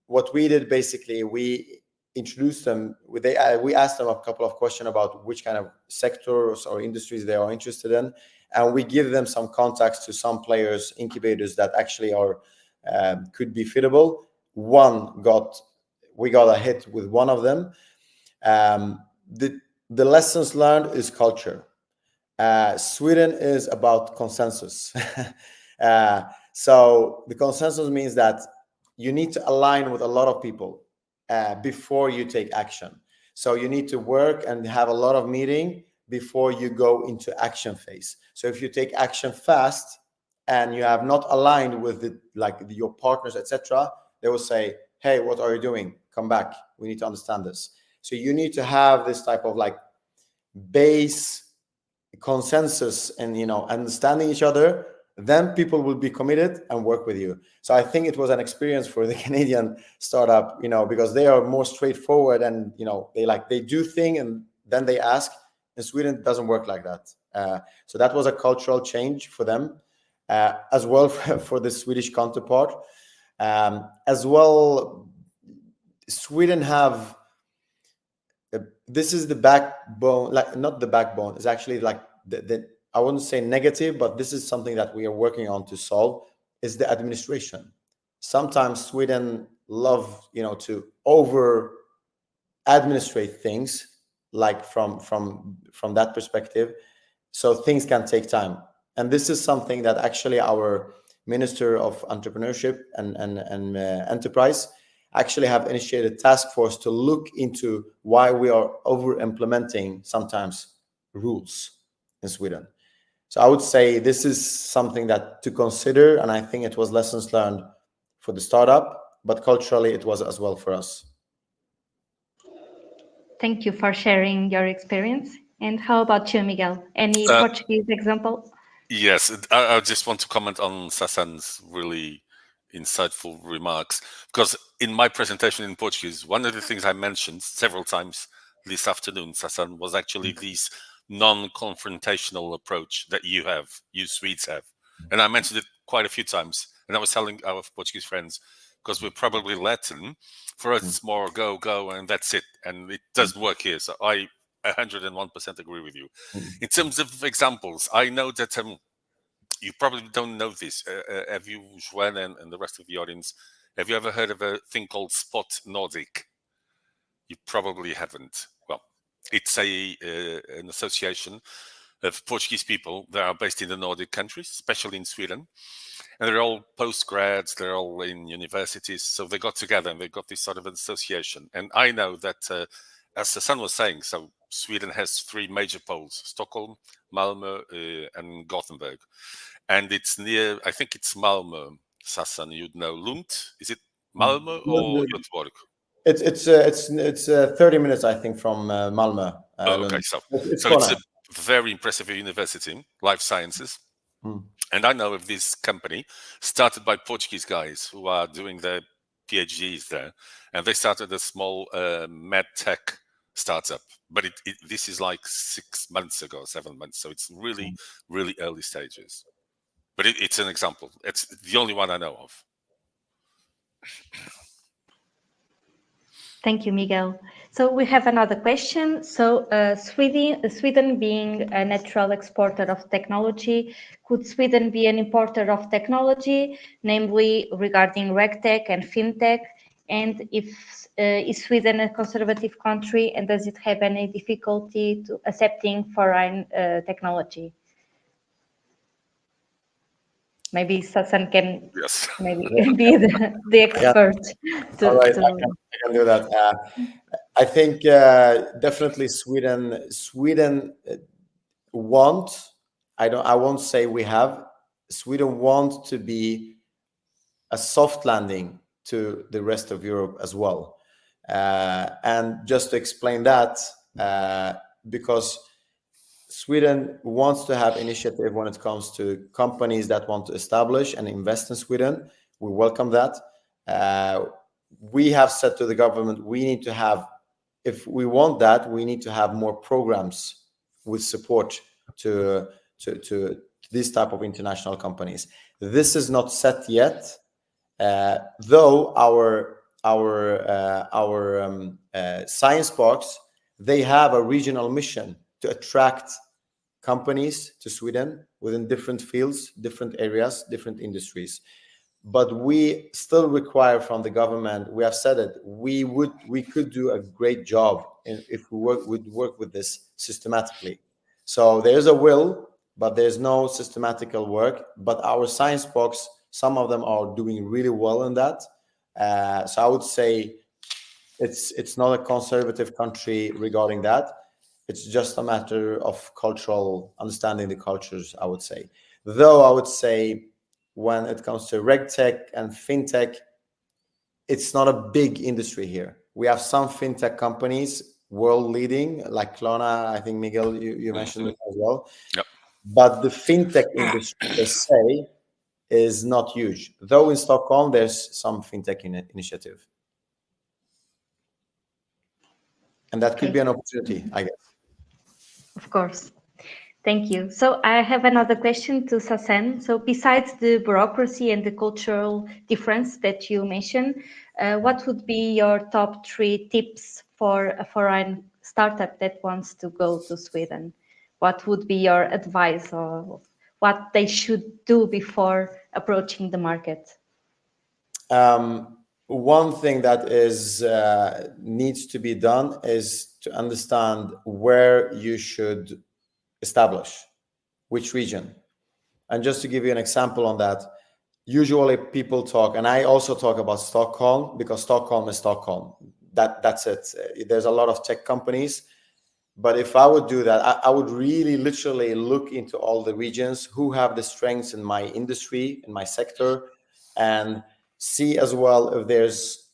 what we did, basically, we introduced them. We asked them a couple of questions about which kind of sectors or industries they are interested in, and we give them some contacts to some players, incubators that actually are could be fittable. We got a hit with one of them. The lessons learned is culture. Sweden is about consensus. So the consensus means that you need to align with a lot of people before you take action. So you need to work and have a lot of meeting before you go into action phase. So if you take action fast and you have not aligned with your partners, etc., they will say, hey, what are you doing? Come back. We need to understand this. So you need to have this type of base consensus and understanding each other. Then people will be committed and work with you. So I think it was an experience for the Canadian startup, because they are more straightforward and, they do thing and then they ask. In Sweden, it doesn't work like that. So that was a cultural change for them, as well for the Swedish counterpart. As well, Sweden have this is the backbone, like not the backbone, it's actually like the I wouldn't say negative, but this is something that we are working on to solve, is the administration. Sometimes Sweden love, to over administrate things, like from that perspective, so things can take time. And this is something that actually our Minister of Entrepreneurship and Enterprise actually have initiated a task force to look into why we are over implementing sometimes rules in Sweden. So I would say this is something that to consider, and I think it was lessons learned for the startup, but culturally it was as well for us. Thank you for sharing your experience. And how about you, Miguel? Any Portuguese example? Yes, I just want to comment on Sassan's really insightful remarks, because in my presentation in Portuguese, one of the things I mentioned several times this afternoon, Sassan, was actually this non-confrontational approach that you Swedes have. And I mentioned it quite a few times. And I was telling our Portuguese friends, because we're probably Latin, for us it's more go, and that's it. And it doesn't work here. So I 101% agree with you. In terms of examples, I know that you probably don't know this. Have you, Joanne, and the rest of the audience, have you ever heard of a thing called Spot Nordic? You probably haven't. Well, it's an association of Portuguese people that are based in the Nordic countries, especially in Sweden. And they're all post-grads, they're all in universities. So they got together and they got this sort of association. And I know that, as Sassan was saying, so Sweden has three major poles: Stockholm, Malmö, and Gothenburg. And it's near, I think it's Malmö, Sassan, you'd know. Lund? Is it Malmö or Göteborg? It's 30 minutes, I think, from Malmö. Okay, so it's a very impressive university, life sciences. And I know of this company started by Portuguese guys who are doing their PhDs there, and they started a small med tech startup. But this is like 6 months ago, 7 months, so it's really, really early stages. But it's an example. It's the only one I know of. Thank you, Miguel. So we have another question. So Sweden being a natural exporter of technology, could Sweden be an importer of technology, namely regarding regtech and fintech? And is Sweden a conservative country, and does it have any difficulty to accepting foreign technology? Maybe Sassan can maybe be the expert. All right, I can do that. I think definitely Sweden I won't say we have. Sweden want to be a soft landing to the rest of Europe as well. And just to explain that, because Sweden wants to have initiative when it comes to companies that want to establish and invest in Sweden. We welcome that. We have said to the government, we need to have, if we want that, we need to have more programs with support to this type of international companies. This is not set yet, though our science parks, they have a regional mission to attract companies to Sweden within different fields, different areas, different industries. But we still require from the government, we have said it, we could do a great job if we would work with this systematically. So there's a will, but there's no systematical work. But our science parks, some of them are doing really well in that. So I would say it's not a conservative country regarding that. It's just a matter of cultural understanding the cultures, I would say. Though I would say when it comes to regtech and fintech, it's not a big industry here. We have some fintech companies world leading, like Klarna. I think Miguel, you mentioned it as well. Yep. But the fintech industry per se is not huge. Though in Stockholm there's some fintech initiative, and that could be an opportunity, I guess. Of course. Thank you. So I have another question to Sasan. So besides the bureaucracy and the cultural difference that you mentioned, what would be your top 3 tips for a foreign startup that wants to go to Sweden? What would be your advice or what they should do before approaching the market? One thing that is needs to be done is to understand where you should establish, which region. And just to give you an example on that, usually people talk, and I also talk about Stockholm because Stockholm is Stockholm. That's it. There's a lot of tech companies, but if I would do that, I would really literally look into all the regions who have the strengths in my industry, in my sector, and see as well if there's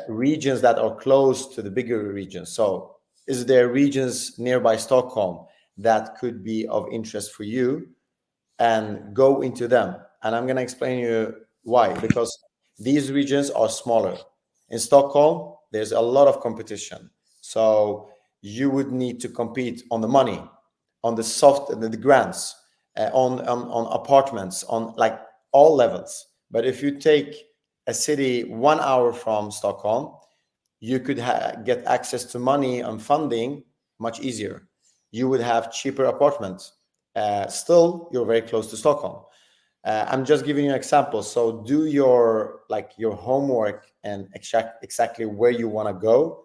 regions that are close to the bigger regions. So is there regions nearby Stockholm that could be of interest for you, and go into them? And I'm going to explain you why. Because these regions are smaller. In Stockholm, there's a lot of competition. So you would need to compete on the money, on the soft, the grants, on apartments, on like all levels. But if you take a city 1 hour from Stockholm, you could get access to money and funding much easier. You would have cheaper apartments. Still, you're very close to Stockholm. I'm just giving you an example. So do your homework and exactly where you want to go,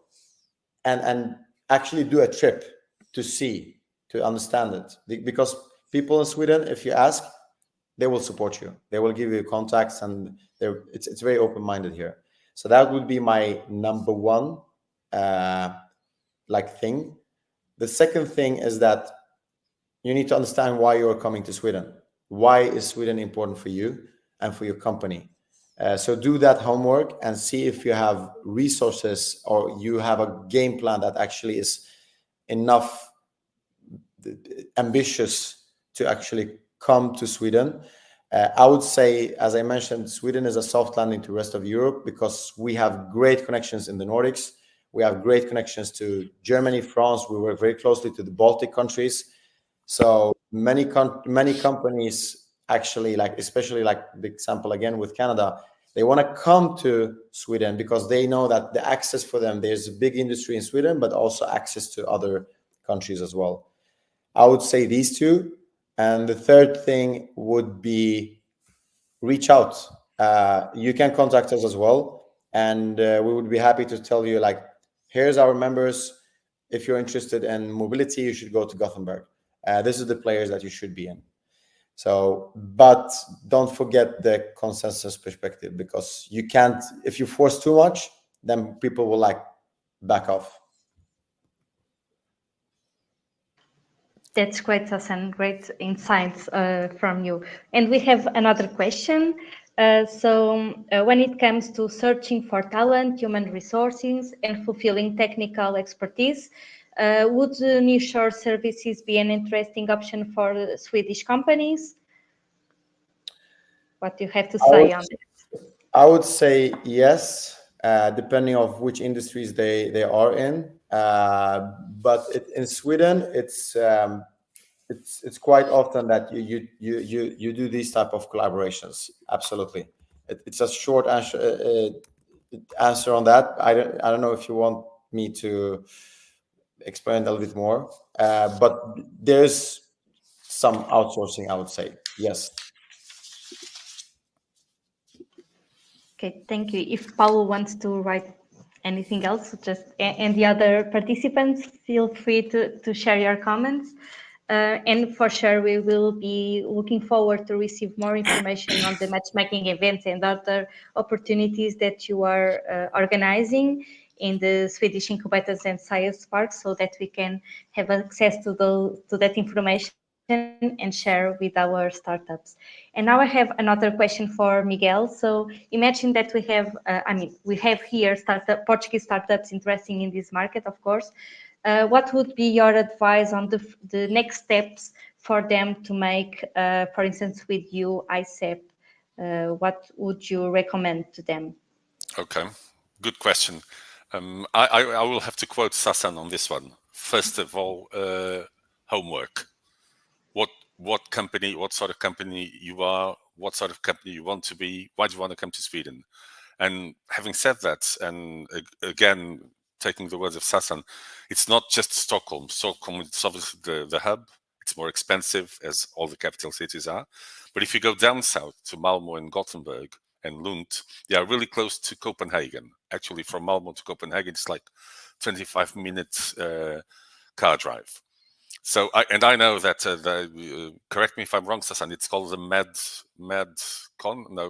and actually do a trip to see, to understand it. Because people in Sweden, if you ask, they will support you. They will give you contacts, and it's very open-minded here. So that would be my number one thing. The second thing is that you need to understand why you're coming to Sweden. Why is Sweden important for you and for your company? So do that homework and see if you have resources or you have a game plan that actually is enough ambitious to actually come to Sweden. I would say, as I mentioned, Sweden is a soft landing to the rest of Europe because we have great connections in the Nordics. We have great connections to Germany, France. We work very closely to the Baltic countries. So many companies actually, especially the example again with Canada, they want to come to Sweden because they know that the access for them, there's a big industry in Sweden, but also access to other countries as well. I would say these two. And the third thing would be reach out. You can contact us as well. And we would be happy to tell you, here's our members. If you're interested in mobility, you should go to Gothenburg. This is the players that you should be in. So, but don't forget the consensus perspective, because you can't, if you force too much, then people will back off. That's great, Sasan. Great insights from you. And we have another question. When it comes to searching for talent, human resources, and fulfilling technical expertise, would nearshore services be an interesting option for Swedish companies? What do you have to say on this? I would say yes, depending on which industries they are in. But in Sweden, it's quite often that you do these type of collaborations. Absolutely, it's a short answer on that. I don't know if you want me to explain a little bit more, but there's some outsourcing, I would say. Yes. Okay, thank you. If Paulo wants to write anything else, and the other participants, feel free to share your comments. And for sure, we will be looking forward to receive more information on the matchmaking events and other opportunities that you are organizing in the Swedish incubators and science parks, so that we can have access to that information and share with our startups. And now I have another question for Miguel. So imagine that we have, we have here Portuguese startups interested in this market, of course. What would be your advice on the next steps for them to make, for instance, with you, ICEP? What would you recommend to them? Okay, good question. I will have to quote Sasan on this one. First of all, homework. what sort of company you are, what sort of company you want to be, why do you want to come to Sweden? And having said that, and again, taking the words of Sassan, it's not just Stockholm. Stockholm is obviously the hub. It's more expensive, as all the capital cities are. But if you go down south to Malmo and Gothenburg and Lund, they are really close to Copenhagen. Actually, from Malmo to Copenhagen, it's like 25 minutes car drive. So, I know that, correct me if I'm wrong, Sassan, it's called the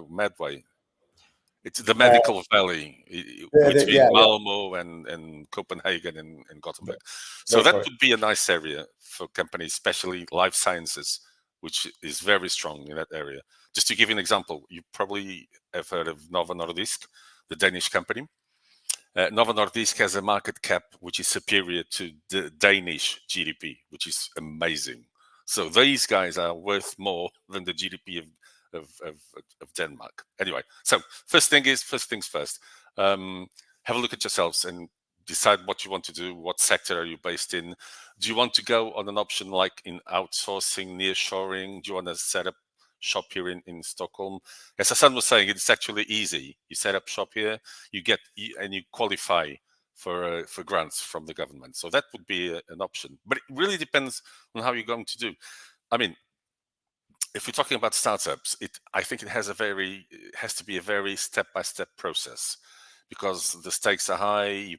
Medway. It's the medical valley between Malmo and Copenhagen and Gothenburg. So that would be a nice area for companies, especially life sciences, which is very strong in that area. Just to give you an example, you probably have heard of Novo Nordisk, the Danish company. Novo Nordisk has a market cap which is superior to the Danish GDP, which is amazing. So these guys are worth more than the GDP of Denmark. Anyway, so first things first. Have a look at yourselves and decide what you want to do. What sector are you based in? Do you want to go on an option like in outsourcing, nearshoring? Do you want to set up shop here in Stockholm? As Hassan was saying, it's actually easy. You set up shop here, you qualify for grants from the government. So that would be an option. But it really depends on how you're going to do. I mean, if we're talking about startups, I think it has to be a very step-by-step process, because the stakes are high.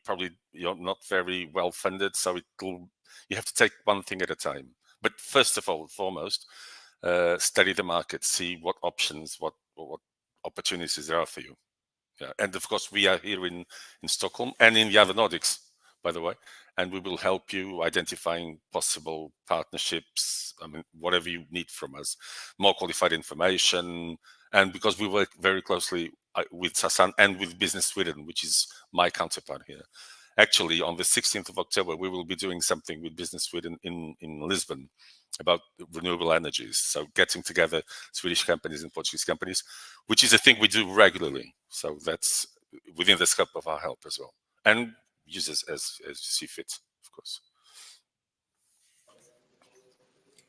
You're not very well funded, so you have to take one thing at a time. But first of all, foremost, study the market, see what options, what opportunities there are for you. Yeah. And of course, we are here in Stockholm and in the other Nordics, by the way, and we will help you identifying possible partnerships. I mean, whatever you need from us, more qualified information. And because we work very closely with Sassan and with Business Sweden, which is my counterpart here. Actually, on the 16th of October, we will be doing something with Business Sweden in Lisbon about renewable energies. So getting together Swedish companies and Portuguese companies, which is a thing we do regularly. So that's within the scope of our help as well. And use as you see fit, of course.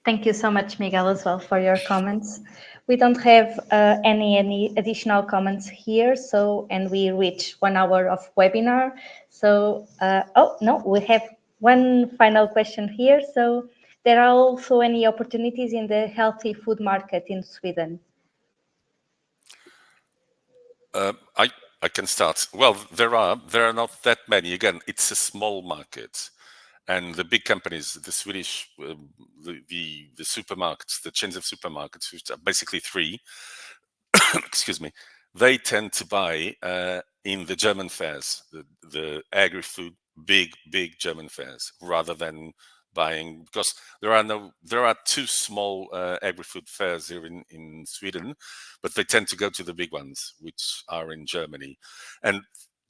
Thank you so much, Miguel, as well, for your comments. We don't have any additional comments here, and we reach 1 hour of webinar. So, we have one final question here. So, there are also any opportunities in the healthy food market in Sweden? I can start. Well, there are not that many. Again, it's a small market. And the big companies, the Swedish, the supermarkets, the chains of supermarkets, which are basically 3, excuse me, they tend to buy in the German fairs, the agri-food, big German fairs, rather than buying, because there are 2 small agri-food fairs here in Sweden, but they tend to go to the big ones, which are in Germany. And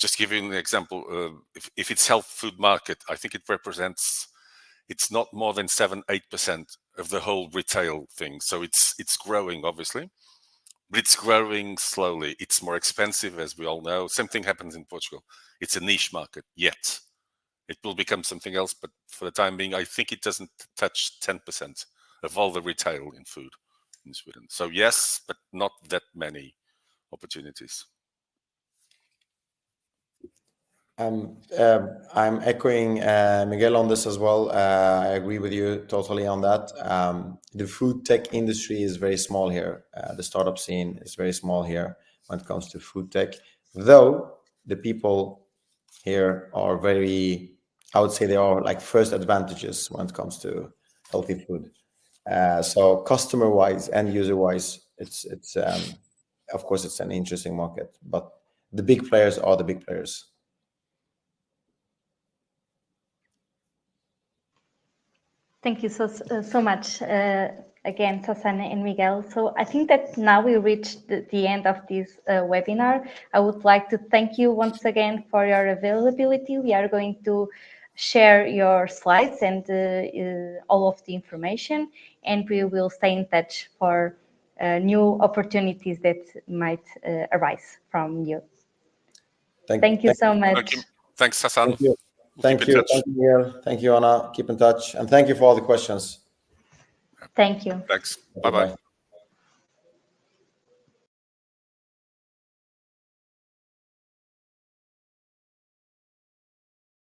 just to give you an example, if it's health food market, I think it's not more than 7-8% of the whole retail thing. So it's growing, obviously, but it's growing slowly. It's more expensive, as we all know. Same thing happens in Portugal. It's a niche market yet. It will become something else, but for the time being, I think it doesn't touch 10% of all the retail in food in Sweden. So yes, but not that many opportunities. I'm echoing Miguel on this as well. I agree with you totally on that. The food tech industry is very small here. The startup scene is very small here when it comes to food tech, though the people here are very, I would say they are like first advantages when it comes to healthy food. So customer-wise and user-wise, it's of course it's an interesting market, but the big players are the big players. Thank you so much again, Sassan and Miguel. So I think that now we reached the end of this webinar. I would like to thank you once again for your availability. We are going to share your slides and all of the information, and we will stay in touch for new opportunities that might arise from you. Thank you so much. Thank you. Thanks, Sassan. Thank you. Thank you. Thank you, Miguel. Thank you, Anna. Keep in touch. And thank you for all the questions. Thank you. Thanks. Bye-bye.